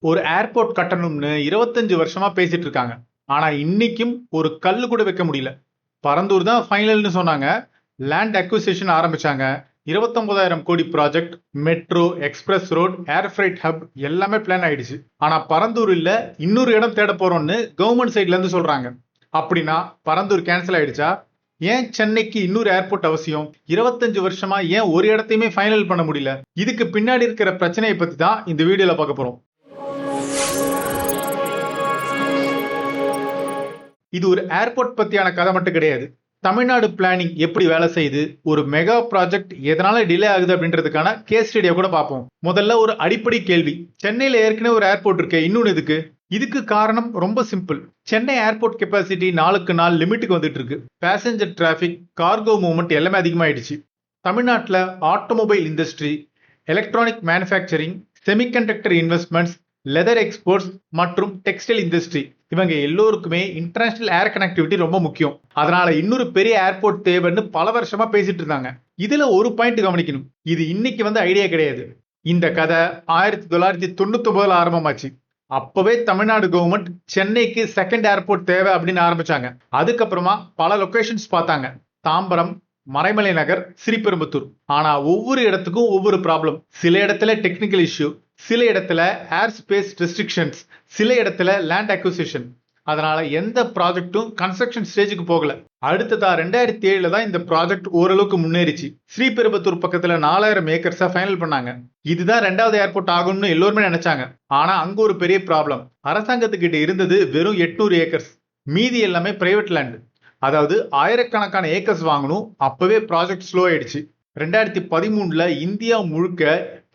ஒரு ஏர்போர்ட் கட்டணும்னு 25 வருஷமா பேசிட்டு இருக்காங்க. ஆனா இன்னைக்கும் ஒரு கல்லு கூட வைக்க முடியல. பரந்தூர் தான் ஃபைனல்னு சொன்னாங்க. லேண்ட் அக்விசிஷன் ஆரம்பிச்சாங்க. 29,000 கோடி ப்ராஜெக்ட், மெட்ரோ, எக்ஸ்பிரஸ் ரோட், ஏர் ஃப்ரைட் ஹப் எல்லாமே பிளான் ஆயிடுச்சு. ஆனா பரந்தூர் இல்ல, இன்னொரு இடம் தேட போறோம்னு கவர்மெண்ட் சைட்ல இருந்து சொல்றாங்க. அப்படின்னா பரந்தூர் கேன்சல் ஆயிடுச்சா? ஏன் சென்னைக்கு இன்னொரு ஏர்போர்ட் அவசியம்? 25 வருஷமா ஏன் ஒரு இடத்தையுமே ஃபைனல் பண்ண முடியல? இதுக்கு பின்னாடி இருக்கிற பிரச்சனையை பத்தி தான் இந்த வீடியோல பார்க்க போறோம். இது ஒரு ஏர்போர்ட் பத்தியான கதை மட்டும் கிடையாது. தமிழ்நாடு பிளானிங் எப்படி வேலை செய்யுது, ஒரு மெகா ப்ராஜெக்ட் எதனால டிலே ஆகுது அப்படின்றதுக்கான கேஸ் ஸ்டடியை கூட பார்ப்போம். முதல்ல ஒரு அடிப்படை கேள்வி, சென்னையில ஏற்கனவே ஒரு ஏர்போர்ட் இருக்கு, இன்னொன்னு எதுக்கு? இதுக்கு காரணம் ரொம்ப சிம்பிள். சென்னை ஏர்போர்ட் கெப்பாசிட்டி நாளுக்கு நாள் லிமிட்டுக்கு வந்துட்டு இருக்கு. பேசஞ்சர் டிராபிக், கார்கோ மூவ்மெண்ட் எல்லாமே அதிகமாயிடுச்சு. தமிழ்நாட்டில் automobile industry, electronic manufacturing, semiconductor investments, leather exports மற்றும் டெக்ஸ்டைல் இண்டஸ்ட்ரி இவங்க எல்லோருக்குமே இன்டர்நேஷனல் ஏர் கனெக்டிவிட்டி ரொம்ப முக்கியம். அதனால இன்னொரு பெரிய ஏர்போர்ட் தேவைன்னு பல வருஷமா பேசிட்டு இருந்தாங்க. இதுல ஒரு பாயிண்ட் கவனிக்கணும், இது இன்னைக்கு வந்து ஐடியா கிடையாது. இந்த கதை 1999 ஆரம்பமாச்சு. அப்பவே தமிழ்நாடு கவர்மெண்ட் சென்னைக்கு செகண்ட் ஏர்போர்ட் தேவை அப்படின்னு ஆரம்பிச்சாங்க. அதுக்கப்புறமா பல லொகேஷன்ஸ் பார்த்தாங்க. தாம்பரம், மறைமலை நகர், ஸ்ரீபெரும்புத்தூர். ஆனா ஒவ்வொரு இடத்துக்கும் ஒவ்வொரு ப்ராப்ளம். சில இடத்துல டெக்னிக்கல் இஷ்யூ, சில இடத்துல ஏர் ஸ்பேஸ் ரெஸ்ட்ரிக்ஷன்ஸ், சில இடத்துல லேண்ட் அக்விசிஷன். அதனால எந்த ப்ராஜெக்டும் கன்ஸ்ட்ரக்ஷன் ஸ்டேஜுக்கு போகல. அடுத்ததா 2007 தான் இந்த ப்ராஜெக்ட் ஓரளவுக்கு முன்னேறிச்சு. ஸ்ரீபெரும்புத்தூர் பக்கத்துல 4000 ஏக்கர்ஸா ஃபைனல் பண்ணாங்க. இதுதான் 2வது ஏர்போர்ட் ஆகும்னு எல்லோருமே நினைச்சாங்க. ஆனா அங்க ஒரு பெரிய ப்ராப்ளம். அரசாங்கத்துக்கிட்ட இருந்தது வெறும் 800 ஏக்கர்ஸ், மீதி எல்லாமே பிரைவேட் லேண்ட். அதாவது ஆயிரக்கணக்கான ஏக்கர்ஸ் வாங்கணும். அப்பவே ப்ராஜெக்ட் ஸ்லோ ஆயிடுச்சு. 2013 இந்தியா முழுக்க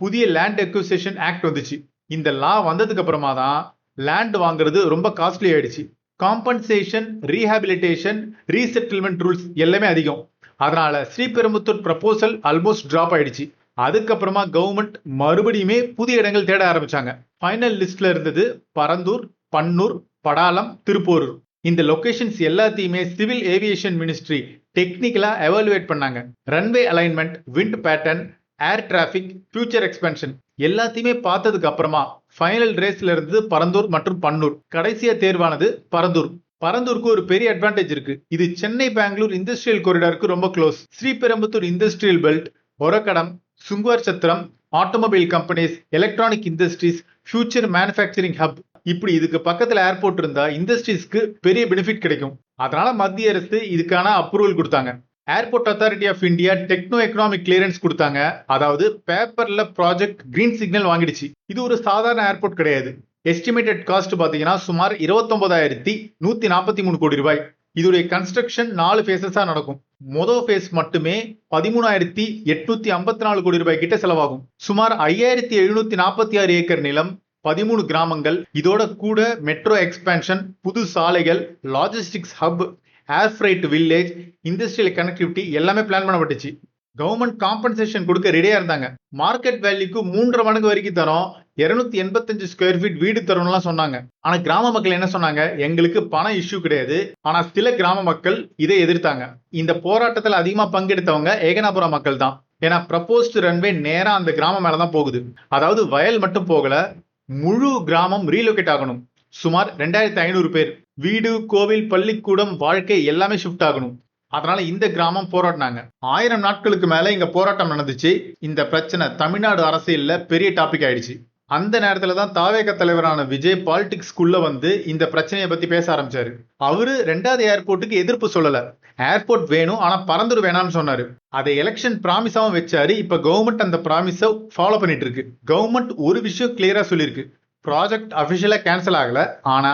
புதிய லேண்ட் அக்விசிஷன் ஆக்ட் வந்துச்சு. இந்த லா வந்ததுக்கு அப்புறமா தான் லேண்ட் வாங்குறது ரொம்ப காஸ்ட்லி ஆயிடுச்சு. காம்பன்சேஷன், ரீஹாபிலிட்டேஷன், ரீசெட்டில்மெண்ட் ரூல்ஸ் எல்லாமே அதிகம். அதனால ஸ்ரீபெரும்புத்தூர் ப்ரப்போசல் ஆல்மோஸ்ட் டிராப் ஆயிடுச்சு. அதுக்கப்புறமா கவர்மெண்ட் மறுபடியுமே புதிய இடங்கள் தேட ஆரம்பிச்சாங்க. ஃபைனல் லிஸ்ட்ல இருந்தது பரந்தூர், பன்னூர், படாலம், திருப்போரூர். இந்த லொகேஷன்ஸ் எல்லாத்தையுமே சிவில் ஏவியேஷன் மினிஸ்ட்ரி டெக்னிக்கலா எவாலுவேட் பண்ணாங்க. Runway alignment, wind pattern, air traffic, future expansion எல்லாத்தையுமே பார்த்ததுக்கு அப்புறமா ஃபைனல் ரேஸ்ல இருந்து பரந்தூர் மற்றும் பன்னூர். கடைசியா தேர்வானது பரந்தூர். பரந்தூருக்கு ஒரு பெரிய அட்வான்டேஜ் இருக்கு. இது சென்னை பெங்களூர் இண்டஸ்ட்ரியல் காரிடாருக்கு ரொம்ப close. Sriperumbudur industrial belt, Oragadam, Sunguvar Chatram, automobile companies, electronic industries, future manufacturing hub, இப்படி இதுக்கு பக்கத்துல ஏர்போர்ட் இருந்தா இண்டஸ்ட்ரீஸ்க்கு பெரிய பெனிஃபிட் கிடைக்கும். அதனால மத்திய அரசு இதுக்கான அப்ரூவல் கொடுத்தாங்க. Airport authority of India techno economic clearance கொடுத்தாங்க. அதாவது பேப்பர்ல ப்ராஜெக்ட் கிரீன் சிக்னல் வாங்கிடுச்சு. இது ஒரு சாதாரண ஏர்போர்ட் கிடையாது. எஸ்டிமேட்டட் காஸ்ட் பாத்தீங்கன்னா சுமார் 29,143 கோடி ரூபாய். இதோடைய கன்ஸ்ட்ரக்ஷன் 4 ஃபேஸஸா நடக்கும். மொதல் ஃபேஸ் மட்டுமே 13,854 கோடி ரூபாய் கிட்ட செலவாகும். சுமார் 5,746 ஏக்கர் நிலம், 13 கிராமங்கள், இதோட கூட மெட்ரோ எக்ஸ்பேன்ஷன், புது சாலைகள், லாஜிஸ்டிக்ஸ் ஹப், ஏர் ஃப்ரைட் வில்லேஜ், இண்டஸ்ட்ரியல் கனெக்டிவிட்டி எல்லாமே பிளான் பண்ணப்பட்டுச்சு. கவர்மெண்ட் காம்பன்சேஷன் கொடுக்க ரெடியா இருந்தாங்க. மார்க்கெட் வேல்யூக்கு 3.5 மடங்கு வரைக்கும் தரோம், 285 ஸ்கொயர் ஃபீட் வீடு தரோம்லாம் சொன்னாங்க. ஆனா கிராம மக்கள் என்ன சொன்னாங்க, எங்களுக்கு பண இஷ்யூ கிடையாது. ஆனா சில கிராம மக்கள் இதை எதிர்த்தாங்க. இந்த போராட்டத்தில் அதிகமா பங்கெடுத்தவங்க ஏகனாபுரம் மக்கள் தான். ஏன்னா ப்ரப்போஸ்ட் ரன்வே நேரா அந்த கிராமம் மேலதான் போகுது. அதாவது வயல் மட்டும் போகல, முழு கிராமம் ரீலோகேட் ஆகணும். சுமார் 2,500 பேர், வீடு, கோவில், பள்ளிக்கூடம், வாழ்க்கை எல்லாமே ஷிஃப்ட் ஆகணும். அதனால இந்த கிராமம் போராடினாங்க. 1000 நாட்களுக்கு மேல இங்க போராட்டம் நடந்துச்சு. இந்த பிரச்சனை தமிழ்நாடு அரசியல்ல பெரிய டாபிக் ஆயிடுச்சு. அந்த நேரத்துல தான் தாவேக தலைவரான விஜய் பாலிடிக்ஸ்குள்ள வந்து இந்த பிரச்சனையை பத்தி பேச ஆரம்பிச்சாரு. அவரு 2வது ஏர்போர்ட்டுக்கு எதிர்ப்பு சொல்லல, ஏர்போர்ட் வேணும் ஆனா பரந்தூர் வேணாம்னு சொன்னாரு. அதை எலெக்ஷன் ப்ராமிஸாவும் வச்சாரு. இப்ப கவர்மெண்ட் அந்த ப்ராமிஸை ஃபாலோ பண்ணிட்டு இருக்கு. கவர்மெண்ட் ஒரு விஷயம் கிளியரா சொல்லியிருக்கு, ப்ராஜெக்ட் அபிஷியலா கேன்சல் ஆகல, ஆனா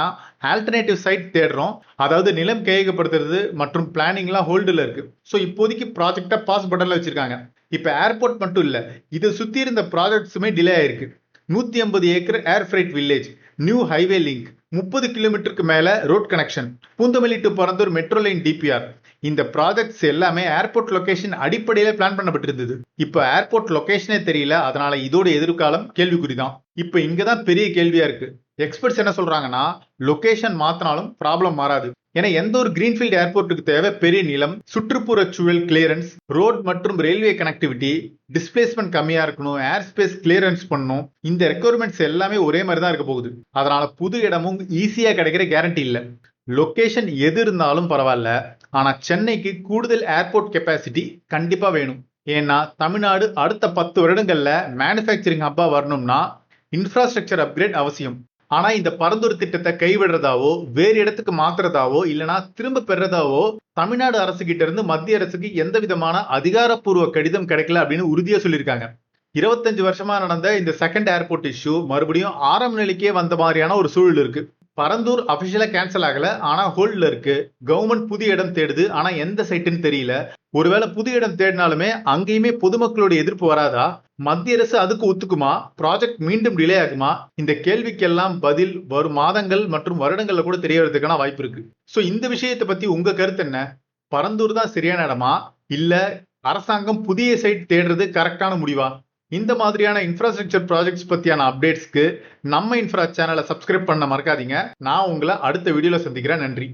ஆல்டர்னேட்டிவ் சைட் தேடுறோம். அதாவது நிலம் கையகப்படுத்துறது மற்றும் பிளானிங்லாம் ஹோல்டுல இருக்கு. ஸோ இப்போதைக்கு ப்ராஜெக்டை பாஸ் பட்டன்ல வச்சிருக்காங்க. இப்ப ஏர்போர்ட் மட்டும் இல்ல, இதை சுத்தி இருந்த ப்ராஜெக்ட்ஸுமே டிலே ஆயிருக்கு. 150 acre air freight village, new highway link, 30 கிலோமீட்டருக்கு மேல road connection, Poonamallee to Parandur metro line DPR. இந்த ப்ராஜெக்ட்ஸ் எல்லாமே ஏர்போர்ட் லொகேஷன் அடிப்படையில பிளான் பண்ணப்பட்டிருந்தது. இப்போ ஏர்போர்ட் லொகேஷனே தெரியல. அதனால இதோட எதிர்காலம் கேள்விக்குறிதான். இப்போ இங்கதான் பெரிய கேள்வியா இருக்கு. எக்ஸ்பர்ட்ஸ் என்ன சொல்றாங்கன்னா, லொகேஷன் மாத்தினாலும் ப்ராப்ளம் மாறாது. ஏன்னா எந்த ஒரு கிரீன்ஃபீல்ட் ஏர்போர்ட்டுக்கு தேவை பெரிய நிலம், சுற்றுப்புற சூழல் கிளியரன்ஸ், ரோட் மற்றும் ரயில்வே கனெக்டிவிட்டி, டிஸ்பிளேஸ்மெண்ட் கம்மியா இருக்கணும், ஏர் ஸ்பேஸ் கிளியரன்ஸ் பண்ணணும். இந்த ரெக்குவயர்மெண்ட்ஸ் எல்லாமே ஒரே மாதிரி தான் இருக்க போகுது. அதனால புது இடமும் ஈஸியா கிடைக்கிற கேரண்டி இல்ல. லொகேஷன் எது இருந்தாலும் பரவாயில்ல, ஆனா சென்னைக்கு கூடுதல் ஏர்போர்ட் கெப்பாசிட்டி கண்டிப்பா வேணும். ஏன்னா தமிழ்நாடு அடுத்த 10 வருடங்கள்ல மேனுஃபேக்சரிங் ஹப்பா வரணும்னா இன்ஃப்ராஸ்ட்ரக்சர் அப்கிரேட் அவசியம். ஆனா இந்த பரந்தூர் திட்டத்தை கைவிடுறதாவோ வேறு இடத்துக்கு மாத்துறதாவோ இல்லனா திரும்ப பெறதாவோ தமிழ்நாடு அரசு கிட்ட இருந்து மத்திய அரசுக்கு எந்த விதமான அதிகாரப்பூர்வ கடிதம் கிடைக்கல அப்படின்னு உறுதியா சொல்லியிருக்காங்க. 25 வருஷமா நடந்த இந்த செகண்ட் ஏர்போர்ட் இஷ்யூ மறுபடியும் ஆரம்ப நிலைக்கே வந்த மாதிரியான ஒரு சூழல் இருக்கு. பரந்தூர் அபிஷியலா கேன்சல் ஆகல, ஆனா ஹோல்ட்ல இருக்கு. கவர்மெண்ட் புதிய இடம் தேடுது, ஆனா எந்த சைட்டுன்னு தெரியல. ஒருவேளை புது இடம் தேடினாலுமே அங்கேயுமே பொதுமக்களுடைய எதிர்ப்பு வராதா? மத்திய அரசு அதுக்கு ஒத்துக்குமா? ப்ராஜெக்ட் மீண்டும் டிலே ஆகுமா? இந்த கேள்விக்கெல்லாம் பதில் வரும் மாதங்கள் மற்றும் வருடங்கள்ல கூட தெரியறதுக்கான வாய்ப்பு இருக்கு. சோ இந்த விஷயத்தை பத்தி உங்க கருத்து என்ன? பரந்தூர் தான் சரியான இடமா, இல்ல அரசாங்கம் புதிய சைட் தேடுறது கரெக்டான முடிவா? இந்த மாதிரியான இன்ஃப்ராஸ்ட்ரக்சர் ப்ராஜெக்ட்ஸ் பத்தியான அப்டேட்ஸ்க்கு நம்ம இன்ஃப்ரா சேனலை சப்ஸ்கிரைப் பண்ண மறக்காதீங்க. நான் உங்களை அடுத்த வீடியோல சந்திக்கிறேன். நன்றி.